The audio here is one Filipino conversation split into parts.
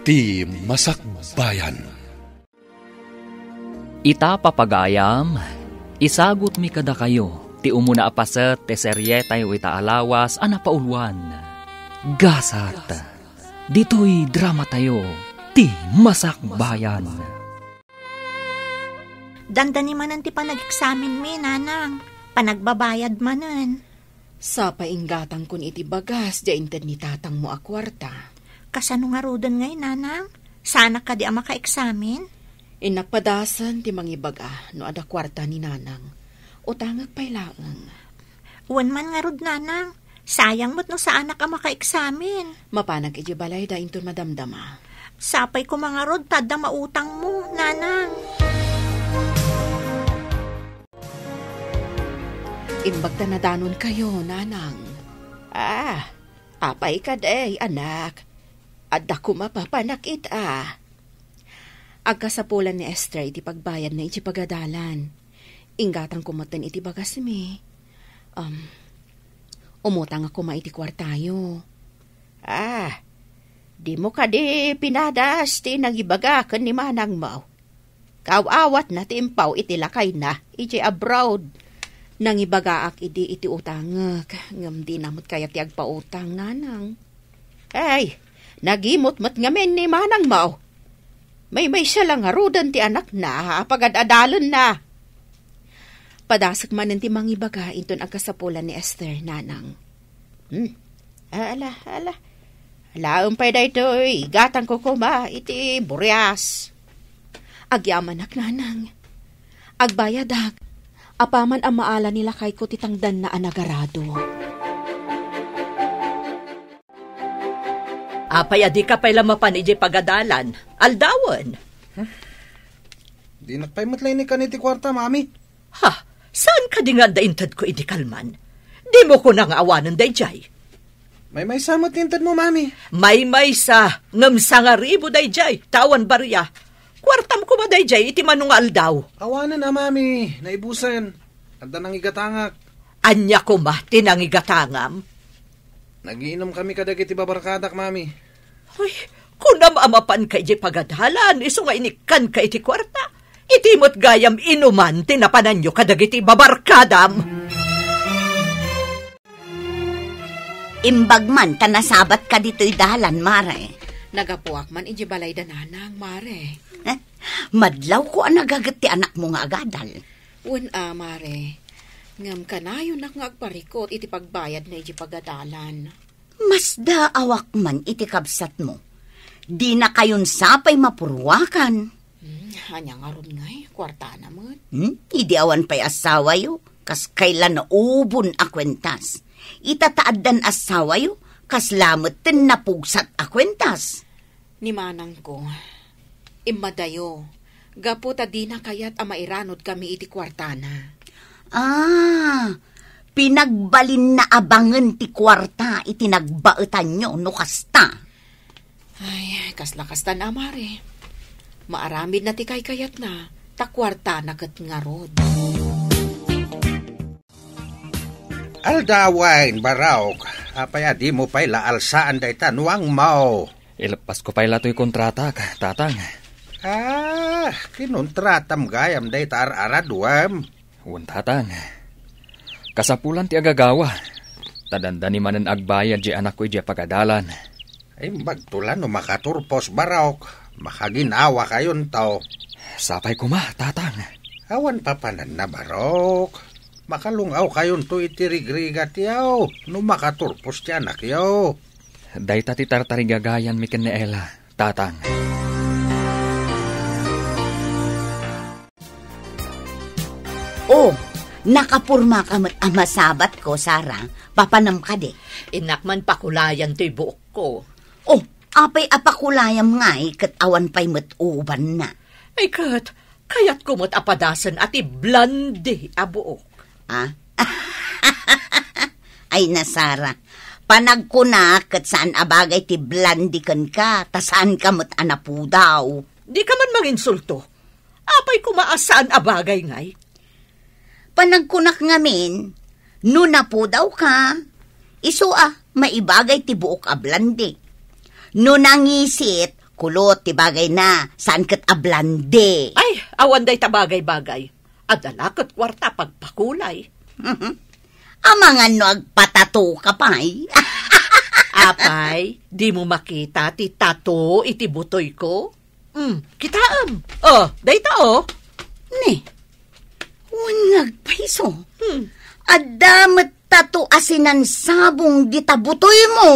ti Masakbayan. Ita papagayam, isagot mi kada kayo, ti umuna apaset, ti serye tayo ita alawas, anapauluan. Gasat, dito'y drama tayo, ti Masakbayan. Dandani manan ti panag-examine mi, nanang. Panagbabayad manan. Sa painggatang kun iti bagas, diainted ni tatang mo akwarta. Kasano nga rodan ngay, nanang? Sana ka di maka-examine? Inapadasan ti mangibaga no ada kwarta ni nanang. Utangag pay laang. Uwan man nga rod, nanang. Sayang mo't no sa anak ka maka-examine. Mapanag iti balay da inton madamdama. Sapay ko mga rod, tada mautang mo, nanang. Imbagta na danon kayo, nanang. Apay ka day, anak. Adda ko mapapanak ita. Agkasapulan ni Esther iti pagbayad na iti pagadalan. Inggatang kumatan iti bagas mi. Umutang ako maiti kwartayo. Di mo ka di pinadas ti nagibagakan ni manang mau. Kawawat na timpaw iti lakay na iti abroad. Nangibagaak iti utangak. Ngam di namot kaya ti agpautang, nanang. Nagimot-mat ngamin ni manang mau. May siya lang harudan ti anak na, pagad-adalan na. Padasak man ti mangibaga inton agkasapulan ni Esther, nanang. Umpay da ito'y gatang ko kuma, iti buryas. Agyaman ak, nanang. Agbayadag, apaman ang maala nila kay ko titangdan na anagarado. Apay adi ka pa'y lamapan iji pagadalan. Aldawan. Di nakpaymatlay ni kaniti kwarta, mami. Saan ka di nga daintad ko iti kalman? Di mo ko nang awanan day jay. May samot nintad mo, mami. May sa ngam sangaribo day jay. Tawan barya. Kwartam ko ba day jay iti manong aldaw. Awanan na, mami. Naibusan. Anda nang igatangak. Anya ko ma, tinangigatangam. Nagiinom kami kadag iti babarkadak, mami. Ay, kunam amapan ka iti pagadalan, iso nga inikan ka iti kwarta. Itimot gayam inuman, tinapanan nyo kadag iti babarkadam. Imbagman, tanasabat ka dito'y dalan, mare. Nagapuak man iti balay da nanang, mare. Madlaw ko ang nagagat ti anak mo nga agadal. Mare. Ngam kanayon nak nga agparikot iti pagbayad na iti pagadalan. Mas daawak man iti kabsat mo. Di na kayon sapay mapurwakan. Hanya nga ron ngay, kwarta naman. Idi awan pa'y asawa yo, kas kailan na ubon akwentas. Itataaddan asawa yo, kas lamot tin napugsat akwentas. Ni manang ko, imadayo, gaputa di na kayat amairanod kami iti kwarta na. Pinagbalin na abangan ti kwarta iti nagbaetan nyo no kasta. Ay, kasla-kasta na, mare. Maaramid na ti kayat na, ta kwarta na kat nga rod. Aldawain, baraok. Apaya di mo pa'y laalsaan day tanuang mau. Ilapas ko pa'y lato'y kontrata ka, tatang. Kinontratam gayam day taar-araduam. Uwan, tatang. Kasapulan ti agagawa. Tadandani manan agbayad di anak ko di pagadalan. Ay magtulan no makaturpos, baraok. Makaginawa kayon tao. Sapay ko ma, tatang. Awan papanan na, barok. Makalungaw kayon to itirigrigat yaw. No makaturpos ti anak yaw. Day tati tartarigagayan mi ken ni Ella, tatang. Nakapurma ka mat amasabat ko, Sara. Papanam ka de. Inakman pakulayan to'y buok ko. Apay apakulayam ngay, kat awan pa'y mat-uban na. Ay kayat ko mat apadasan at i-blande abuok. Ay na, Sara. Panag ko na, kat saan abagay ti blandikan ka, ta saan ka mat anapudaw. Di ka man manginsulto. Apay ko maasaan abagay ngay. Panagkunak ngamin, no na po daw ka, iso maibagay ti buok ablandi. No nangisit, Kulot, ti bagay na. Saan kat ablande? Ay, awan day tabagay-bagay. Adala kat kwarta pagpakulay. Amangan no agpatato ka pa eh. Apay, di mo makita ti tato iti butoy ko? Kitaam. Oh, dayta oh. Ni, unag paiso. Adamat tato asinan sabong ditabutoy mo.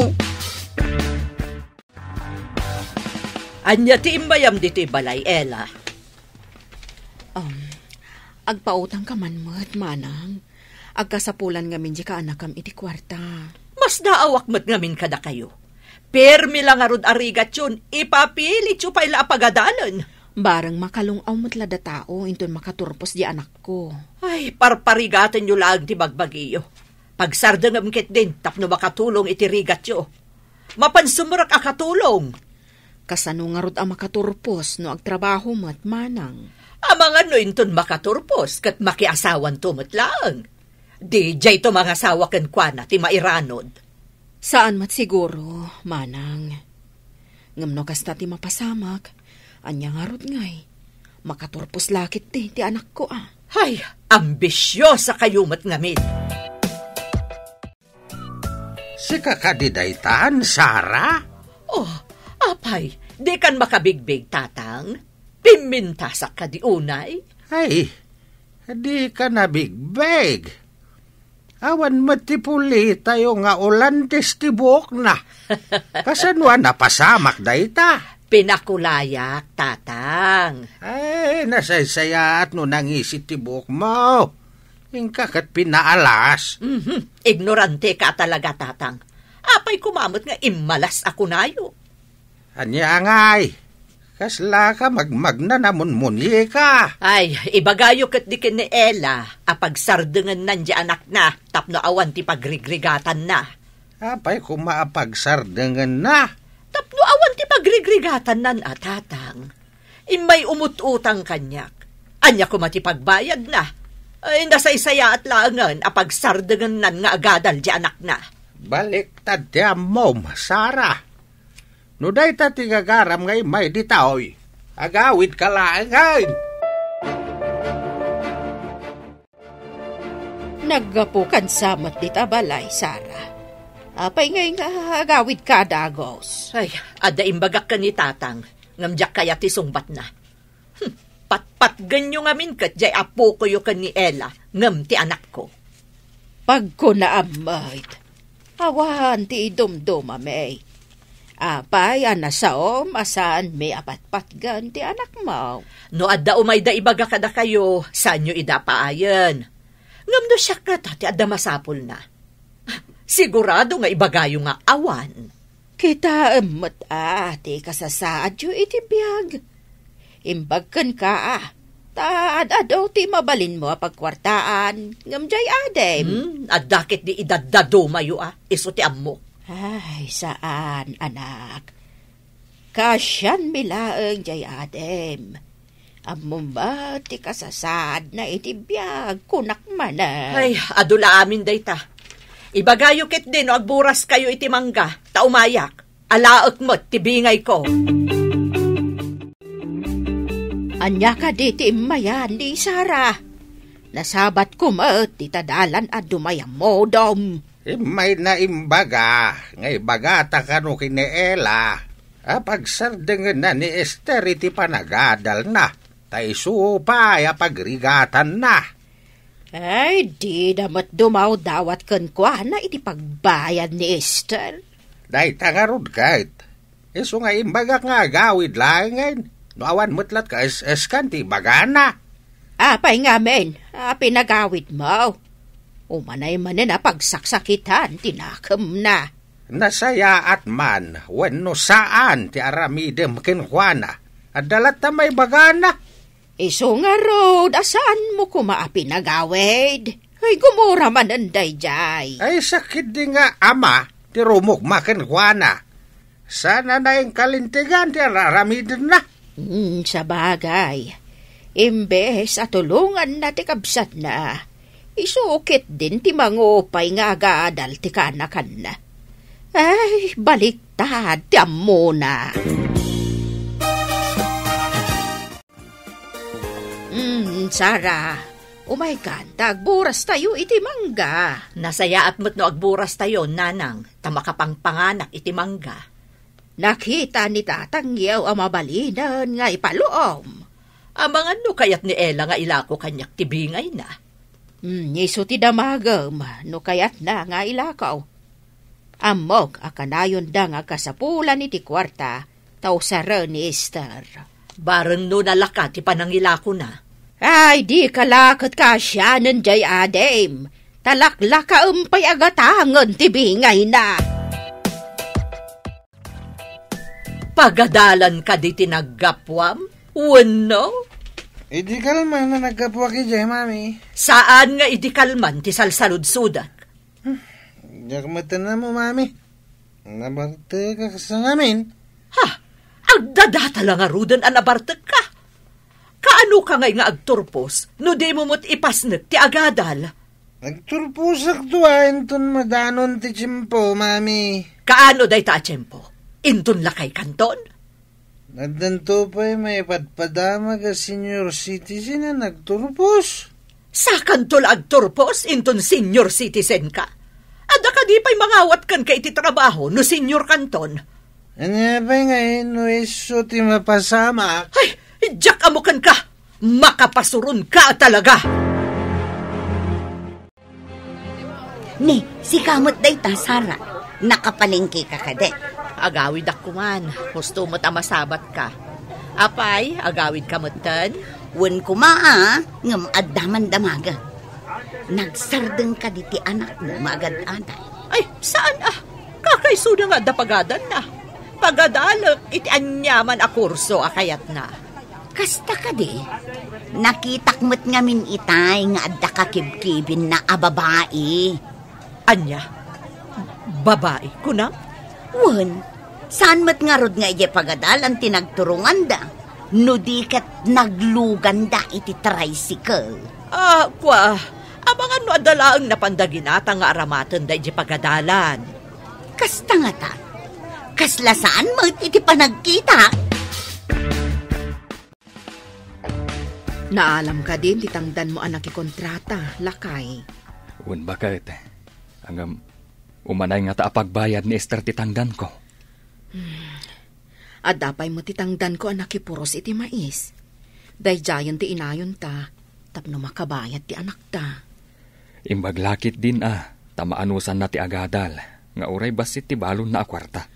Anya ti imbayam diti balay, Ella. Agpautang ka man mo't, manang. Agkasapulan ngamin di ka anakam iti kwarta. Mas naawak mo't ngamin kada kayo. Permi lang arud arigat yun, ipapilit yung paila apagadalan. Barang makalungaw mo't lada tao, inton makaturpos di anak ko. Ay, parparigatan nyo lang ti bagbagiyo. Pagsardangam kit din, tapno makatulong iti rigat yo. Mapansumurak akatulong. Kasano nga rod ang makaturpos no agtrabaho mo't, manang. Amang ano inton makaturpos kat makiasawan tumot lang. Di jay to mga asawa ken kwa na ti mairanod. Saan mat siguro, manang? Ngamno kasta ti mapasamak, anya nga rod ngay. Makaturpos lakit ti anak ko ah. Ay, ambisyosa kayo mat ngamin. Si kakadidaytan, Sara? Oh, apay, di kan makabigbig tatang? Pimintasak ka di unay? Ay, di ka nabigbeg. Awan matipuli tayo nga Olandes ti buok na. Kasanwa napasamak dayta. Pinakulayak, tatang. Ay, nasaysayat no nangisit ti buok mo. Ingkakat pinaalas. Ignorante ka talaga, tatang. Apay kumamot nga imalas ako nayo. Anya angay, kasla ka magmagna namun munye ka. Ay, ibagayo kat di ni Ella, apagsardengan nandiya anak na, tapno awan ti pagrigrigatan na. Apay kumaapagsardengan na. Tapno awan ti pagrigrigatan nan tatang. Imay umututang kanyak. Anya kumati pagbayad na. Ay, nasaysaya at laangan, apagsardengan nan nga agadal di anak na. Balik tadya mo, Sara. No day ta tigagaram ngay may ditaoy. Agawid ka laangay. Naggapukan samat di tabalay, Sara. Apay ngay nga agawid ka dagos. Ay, ada imbagak ka ni tatang, ngamjak kaya ti sungbat na. Pat ganyo ngamin kat jay apo ko yo kan ni Ella, ngam ti anak ko. Pag ko naamay, awan ti idumduma may. Apay, anasaom, asaan may apatpatgan ti anak mo. No adda umay da ibaga kada kayo, saan nyo idapaayan. Ngam no siya ka ti adda masapol na. Sigurado nga ibagayo nga awan. Kita emot ti kasasaad yu iti biyag. Imbagkan ka taad-adaw ti mabalin mo pagkwartaan, ngamjay adem. Adakit di idadado mayo iso ti ammo. Ay, saan, anak? Kasyan milaeng jay adem. Ammo ba ti kasasad na itibiyag kunak mana? Ay, adula amin dayta. Ibagayo kit din o agburas kayo iti mangga, taumayak. Alaak mo't tibingay ko. Anya ka di ti imayan di Sara. Nasabat ko mo't titadalan at dumayang modom. May na imbaga, ngay bagata ka no kini Ella. Pagsardengan na ni Esther iti panagadal na. Taisuo pa pagrigatan na. Ay, di damat dumaw dawat kan kwa na iti pagbayad ni Esther. Day tangarod kahit. Iso nga imbaga nga gawid lang ngayon. No awan mutlat ka es-eskan ti bagana. Apay nga men, pinagawid mo. Umanay manin pagsakitan, tinakam na. Nasaya at man, wenno saan ti aramidem kinkuana. At dalat na may bagana. Iso nga rod, asaan mo pinagawid? Ay, gumura man anday jay. Ay, sakit di nga ama, ti rumok makinkuana. Sana na yung kalintigan ti aramidem na. Sa bagay, imbes at tulungan na ti kabsat na, isukit din ti mangupay nga agadal ti kanakan. Ay, baliktad ti ammo na. Sara, umay ka, tagburas tayo iti mangga. Nasaya at mo't no agburas tayo, nanang, tamakapang panganak iti mangga. Nakita ni tatang yaw ang mabalinan nga ipaluom. Amang ano kayat ni Ella nga ilako kanyak tibingay na. Iso ti damagam, no kayat na nga ilakaw. Amog akanayon da nga kasapulan iti kwarta, tau sara ni Esther. Bareng no nalaka ti panangilako na. Ay, di kalakot ka siya ng jay adem. Talaklaka umpay agatangan tibingay na. Pagadalan ka di tinagapwam? Wano? Idi kalman na nagkapwa ki Jay, mami. Saan nga idi kalman ti salsalud-sudak? Yakmatan na mo, mami. Nabarte ka sa ngamin. Ha? Agdadata lang arudan an abartag ka. Kaano ka ngay nga agturpos, no di mo mo't ipasnek ti agadal? Nagturpusak tuwain ton madanon ti Chimpo, mami. Kaano day ta tiyempo? Intun lakay kanton? Nadanto pa'y may padpadama ka senior citizen na nagturpos. Sa kantol agturpos, intun senior citizen ka? Ada ka di pa'y mangawat kan ka iti trabaho no senior kanton? Ano pa'y ngayon no iso ti mapasama? Ay, Jack amukan ka! Makapasurun ka talaga! Ni, si kamot day ta, Sara. Nakapalingki ka kadet. Agawid ako man. Gusto mo't amasabat ka. Apay, agawid ka mo't tan? Wen kumaa, ngam addaman damaga. Nagsardeng ka di ti anak mo, magad-aday. Ay, saan Kakaisuda nga da pagadan na. Pagadalak, iti anyaman a kurso akayat na. Kasta ka di. Nakitak mo't ngamin itay nga adda ka kibkibin na ababae. Anya? Babae ko na? Wen, saan mo't nga rod nga ije pagadalan tinagturungan da? No di kat naglugan da iti tricycle. Abangan no adalaang napandaginata nga aramatan da ije pagadalan. Kasta nga ta. Kasla saan mo't iti panagkita? Naalam ka din, titangdan mo anak ikontrata, lakay. Un bakit? Hanggang umanay nga taapagbayad ni Esther titangdan ko. Adapay mo titangdan ko anak ipuros iti mais. Dayjayan ti inayon ta, tapno makabayad ti anak ta. Imbaglakit din tamaanusan na ti agadal, nga uray basit ti balon na akwarta.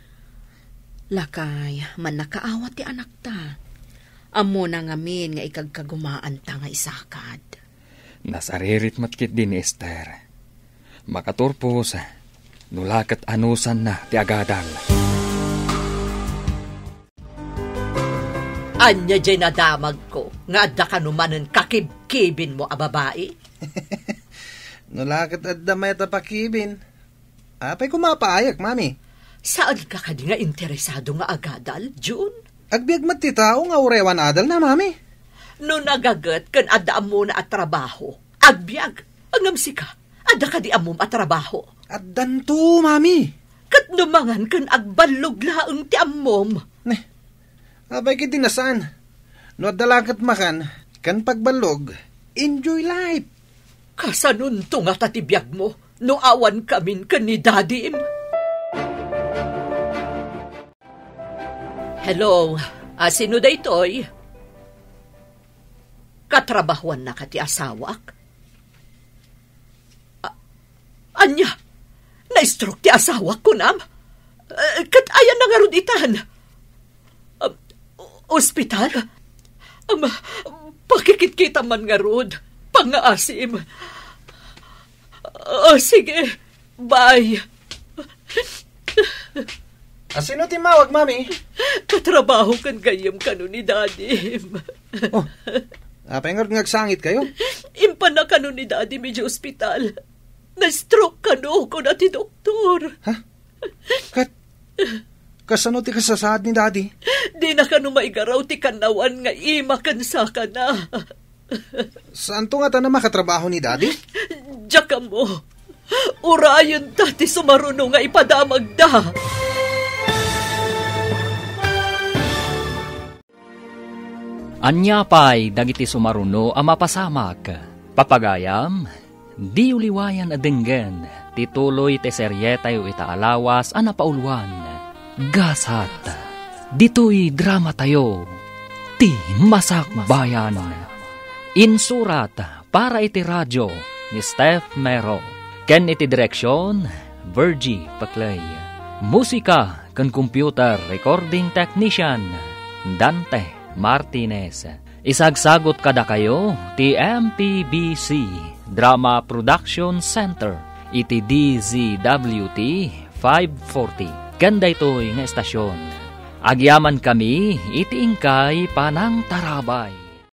Lakay, man nakaawat ti anak ta. Amo na ngamin nga ikagkagumaan ta nga isakad. Nasaririt matkit din ni Esther. Makaturpos, nulakat anusan na ti agadal. Anya dyan nadamag ko, nga adda ka numanan kakibkibin mo a babae? Nulakat adda may tapakibin. Apay kumapayak, mami. Saan ka kadi nga interesado nga agadal, June? Agbiag mat ti tao nga urewan adal na, mami. No nagagat kan adda mo na at trabaho. Agbiag, angamsi ka, adda ka di amom at trabaho. Addan to, mami. Kat numangan kan agbalog laang ti amom. Abay kiti nasaan. No adalakat makan, kan pagbalog, enjoy life. Kasanun to nga tatibiyag mo, no awan kamin kan ni Daddy. Hello, sino da ito'y? Katrabahuan na ka ti asawak? Anya, na-stroke ti asawak ko nam? Kat ayan na nga rod itan. Ospital? Pakikit-kita man nga rod. Pangaasim. Sige, bye. Sino timawag, mami? Katrabaho kan gayam kano ni Daddy. Apay nga ngagsangit kayo? Impa na kano ni Daddy medyo ospital. Na-stroke kano ko na ti doktor. Ha? Kasano ti kasasad ni Daddy? Di na kano maigaraw ti kanawan nga imakansa ka na. Saan to nga ta na makatrabaho ni Daddy? Diyak mo. Urayan ta ti sumaruno nga ipadamag da. Anyapay dagiti sumaruno a mapasamak. Papagayam, di uliwayan adenggen, tituloy te serye tayo itaalawas a napaulwan. Gasat, dito'y drama tayo, ti Masakbayan. Insurat para iti radyo ni Steph Mero. Ken iti direksyon, Virgie Paclay. Musika ken computer recording technician, Dante Martinez. Isagsagot kada kayo ti MPBC Drama Production Center iti DZWT 540. Ganda ito'y nga estasyon. Agyaman kami iti ingkay Panang Tarabay.